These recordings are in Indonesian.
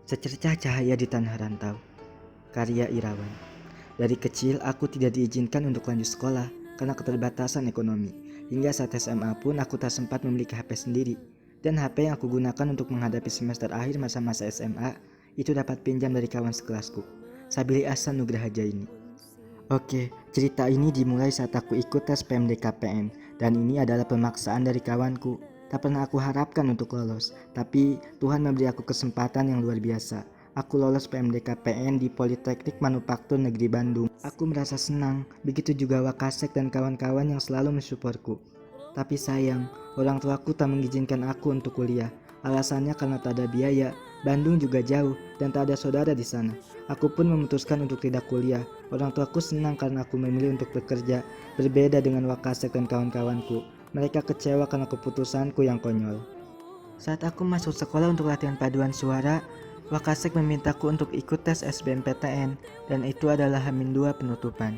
Secercah cahaya di tanah rantau, karya Irawan. Dari kecil aku tidak diizinkan untuk lanjut sekolah karena keterbatasan ekonomi. Hingga saat SMA pun aku tak sempat memiliki HP sendiri. Dan HP yang aku gunakan untuk menghadapi semester akhir masa-masa SMA itu dapat pinjam dari kawan sekelasku, Sabili Ahsan Nugraha Jaini. Oke, cerita ini dimulai saat aku ikut tes PMDKPN dan ini adalah pemaksaan dari kawanku. Tak pernah aku harapkan untuk lolos, tapi Tuhan memberi aku kesempatan yang luar biasa. Aku lolos PMDKPN di Politeknik Manufaktur Negeri Bandung. Aku merasa senang, begitu juga Wakasek dan kawan-kawan yang selalu mensupportku. Tapi sayang, orang tuaku tak mengizinkan aku untuk kuliah. Alasannya karena tak ada biaya, Bandung juga jauh dan tak ada saudara di sana. Aku pun memutuskan untuk tidak kuliah. Orang tuaku senang karena aku memilih untuk bekerja, berbeda dengan Wakasek dan kawan-kawanku. Mereka kecewa karena keputusanku yang konyol. Saat aku masuk sekolah untuk latihan paduan suara, Wakasek memintaku untuk ikut tes SBMPTN dan itu adalah H-2 penutupan.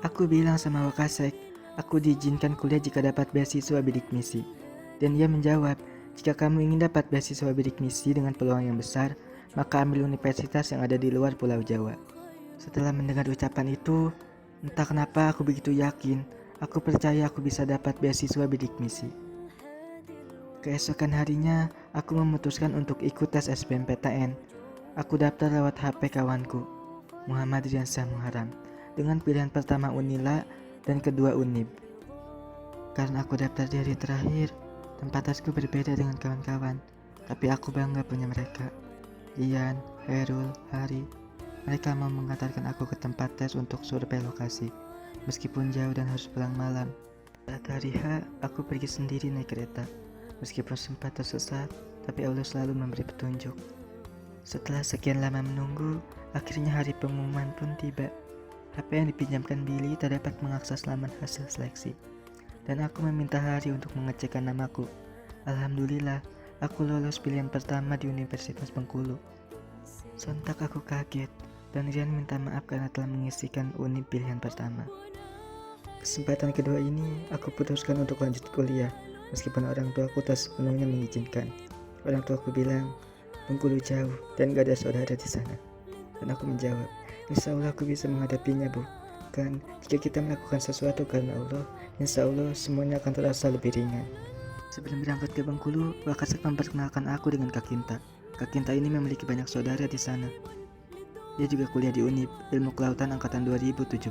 Aku bilang sama Wakasek, aku diizinkan kuliah jika dapat beasiswa bidik misi. Dan ia menjawab, jika kamu ingin dapat beasiswa bidik misi dengan peluang yang besar, maka ambil universitas yang ada di luar Pulau Jawa. Setelah mendengar ucapan itu, entah kenapa aku begitu yakin. Aku percaya aku bisa dapat beasiswa bidik misi. Keesokan harinya, aku memutuskan untuk ikut tes SBMPTN. Aku daftar lewat HP kawanku, Muhammad Riansyah Muharam, dengan pilihan pertama Unila dan kedua Unib. Karena aku daftar di hari terakhir, tempat tesku berbeda dengan kawan-kawan, tapi aku bangga punya mereka. Ian, Herul, Hari, mereka mau mengantarkan aku ke tempat tes untuk survei lokasi, meskipun jauh dan harus pulang malam. Saat hari H, aku pergi sendiri naik kereta. Meskipun sempat tersesat, tapi Allah selalu memberi petunjuk. Setelah sekian lama menunggu, akhirnya hari pengumuman pun tiba. HP yang dipinjamkan Billy tak dapat mengakses laman hasil seleksi. Dan aku meminta Hari untuk mengecekkan namaku. Alhamdulillah, aku lolos pilihan pertama di Universitas Bengkulu. Sontak aku kaget, dan Rian minta maaf karena telah mengisikan Unib pilihan pertama. Kesempatan kedua ini, aku putuskan untuk lanjut kuliah, meskipun orang tuaku tak sepenuhnya mengizinkan. Orang tuaku bilang, Bengkulu jauh dan gak ada saudara di sana. Dan aku menjawab, insya Allah aku bisa menghadapinya, Bu. Kan, jika kita melakukan sesuatu karena Allah, insya Allah semuanya akan terasa lebih ringan. Sebelum berangkat ke Bengkulu, Wakasek memperkenalkan aku dengan Kak Kinta. Kak Kinta ini memiliki banyak saudara di sana. Dia juga kuliah di Unib, Ilmu Kelautan Angkatan 2017.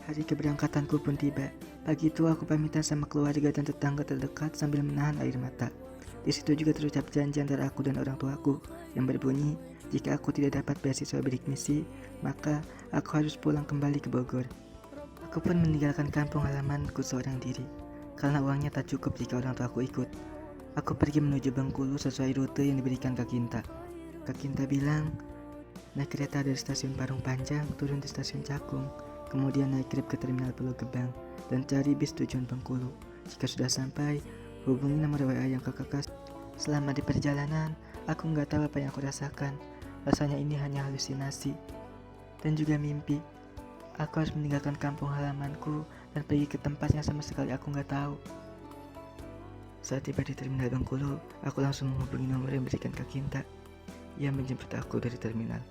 Hari keberangkatanku pun tiba. Pagi itu aku pamitan sama keluarga dan tetangga terdekat sambil menahan air mata. Di situ juga terucap janji antara aku dan orang tuaku yang berbunyi, jika aku tidak dapat beasiswa bidik misi, maka aku harus pulang kembali ke Bogor. Aku pun meninggalkan kampung halamanku seorang diri, karena uangnya tak cukup jika orang tuaku ikut. Aku pergi menuju Bengkulu sesuai rute yang diberikan Kak Kinta. Kak Kinta bilang, naik kereta dari stasiun Parung Panjang, turun di stasiun Cakung, kemudian naik Grab ke Terminal Pulau Gebang, dan cari bis tujuan Bengkulu. Jika sudah sampai, hubungi nomor WA yang kakak kasih. Selama di perjalanan, aku nggak tahu apa yang aku rasakan. Rasanya ini hanya halusinasi dan juga mimpi. Aku harus meninggalkan kampung halamanku dan pergi ke tempat yang sama sekali aku nggak tahu. Saat tiba di Terminal Bengkulu, aku langsung menghubungi nomor yang diberikan Kak Kinta. Ia menjemput aku dari terminal.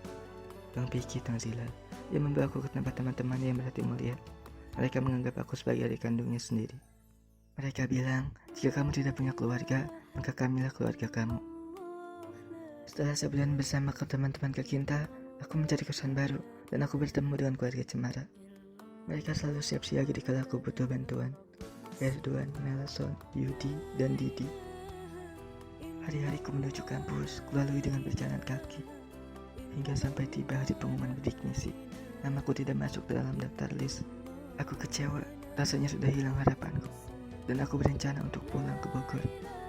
Bang Piki Tangzilal, ia membawa aku ke tempat teman-temannya yang berhati mulia. Mereka menganggap aku sebagai adik kandungnya sendiri. Mereka bilang, jika kamu tidak punya keluarga, maka kamilah keluarga kamu. Setelah sebulan bersama ke teman-teman Kak Kinta, aku mencari kosan baru dan aku bertemu dengan keluarga Cemara. Mereka selalu siap siaga dikala aku butuh bantuan. Erdogan, Nelson, Yudi, dan Didi. Hari-hariku menuju kampus, kulalui dengan berjalan kaki. Hingga sampai tiba hari pengumuman bidik misi, namaku tidak masuk dalam daftar list. Aku kecewa, rasanya sudah hilang harapanku. Dan aku berencana untuk pulang ke Bogor.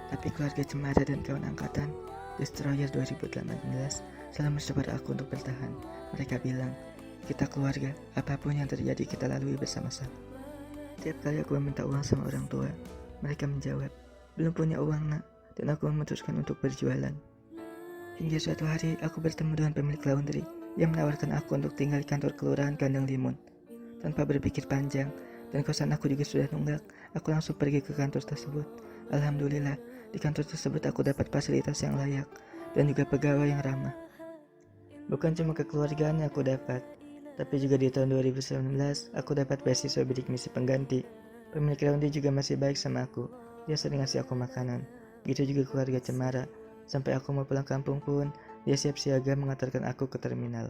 Tapi keluarga Cemara dan kawan angkatan, Destroyer 2018, selalu mensupport aku untuk bertahan. Mereka bilang, kita keluarga, apapun yang terjadi kita lalui bersama-sama. Tiap kali aku meminta uang sama orang tua, mereka menjawab, belum punya uang nak, dan aku memutuskan untuk berjualan. Hingga suatu hari, aku bertemu dengan pemilik laundry yang menawarkan aku untuk tinggal di kantor kelurahan Kandang Limun. Tanpa berpikir panjang, dan kosan aku juga sudah nunggak, aku langsung pergi ke kantor tersebut. Alhamdulillah, di kantor tersebut aku dapat fasilitas yang layak, dan juga pegawai yang ramah. Bukan cuma kekeluargaan yang aku dapat, tapi juga di tahun 2019 aku dapat beasiswa bidik misi pengganti. Pemilik Raundi juga masih baik sama aku. Dia sering ngasih aku makanan. Gitu juga keluarga Cemara. Sampai aku mau pulang kampung pun, dia siap siaga mengantarkan aku ke terminal.